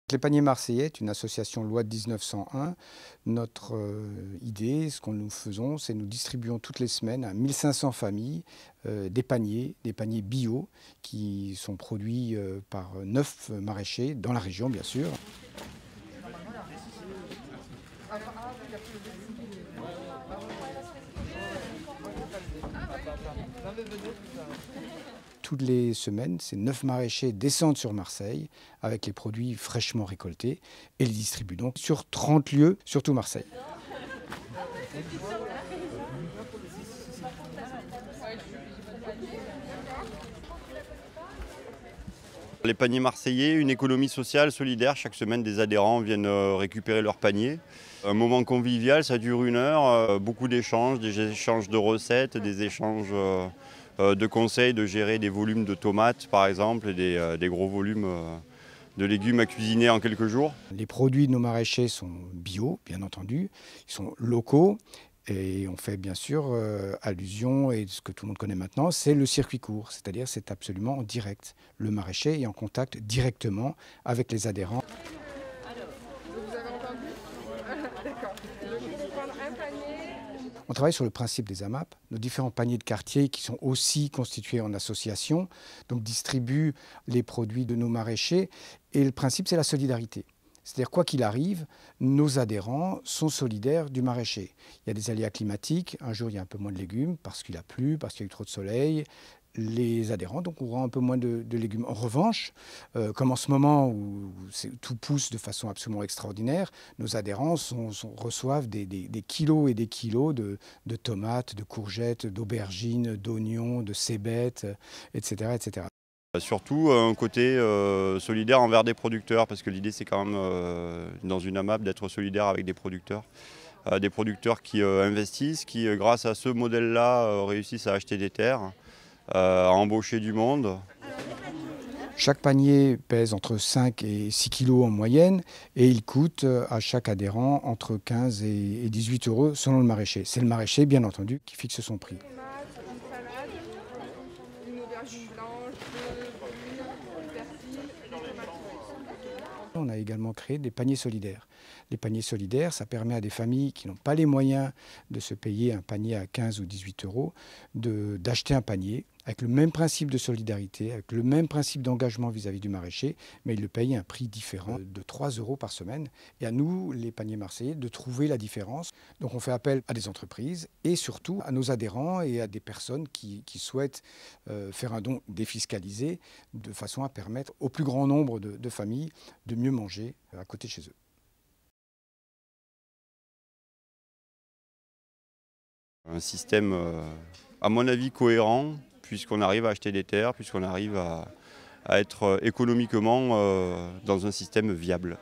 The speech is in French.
Les Paniers Marseillais est une association loi de 1901. Notre idée, ce que nous faisons, c'est nous distribuons toutes les semaines à 1500 familles des paniers bio qui sont produits par 9 maraîchers dans la région, bien sûr. Toutes les semaines, ces 9 maraîchers descendent sur Marseille avec les produits fraîchement récoltés et les distribuent donc sur 30 lieux, sur tout Marseille. Les paniers marseillais, une économie sociale, solidaire. Chaque semaine, des adhérents viennent récupérer leur panier. Un moment convivial, ça dure 1 heure. Beaucoup d'échanges, des échanges de recettes, des échanges de conseils de gérer des volumes de tomates, par exemple, et des gros volumes de légumes à cuisiner en quelques jours. Les produits de nos maraîchers sont bio, bien entendu. Ils sont locaux. Et on fait bien sûr allusion, et ce que tout le monde connaît maintenant, c'est le circuit court, c'est-à-dire c'est absolument en direct. Le maraîcher est en contact directement avec les adhérents. On travaille sur le principe des AMAP. Nos différents paniers de quartier qui sont aussi constitués en association, donc distribuent les produits de nos maraîchers. Et le principe, c'est la solidarité. C'est-à-dire, quoi qu'il arrive, nos adhérents sont solidaires du maraîcher. Il y a des aléas climatiques. Un jour, il y a un peu moins de légumes parce qu'il a plu, parce qu'il y a eu trop de soleil. Les adhérents donc, auront un peu moins de légumes. En revanche, comme en ce moment où tout pousse de façon absolument extraordinaire, nos adhérents reçoivent des kilos et des kilos de tomates, de courgettes, d'aubergines, d'oignons, de cébettes, etc., etc. Surtout un côté solidaire envers des producteurs, parce que l'idée c'est quand même dans une AMAP d'être solidaire avec des producteurs qui investissent, qui grâce à ce modèle-là réussissent à acheter des terres, à embaucher du monde. Chaque panier pèse entre 5 et 6 kilos en moyenne et il coûte à chaque adhérent entre 15 et 18 euros selon le maraîcher. C'est le maraîcher, bien entendu, qui fixe son prix. On a également créé des paniers solidaires. Les paniers solidaires, ça permet à des familles qui n'ont pas les moyens de se payer un panier à 15 ou 18 euros d'acheter un panier avec le même principe de solidarité, avec le même principe d'engagement vis-à-vis du maraîcher, mais ils le payent à un prix différent de 3 euros par semaine. Et à nous, les paniers marseillais, de trouver la différence. Donc on fait appel à des entreprises et surtout à nos adhérents et à des personnes qui souhaitent faire un don défiscalisé de façon à permettre au plus grand nombre de familles de mieux manger à côté de chez eux. Un système, à mon avis, cohérent, puisqu'on arrive à acheter des terres, puisqu'on arrive à être économiquement dans un système viable.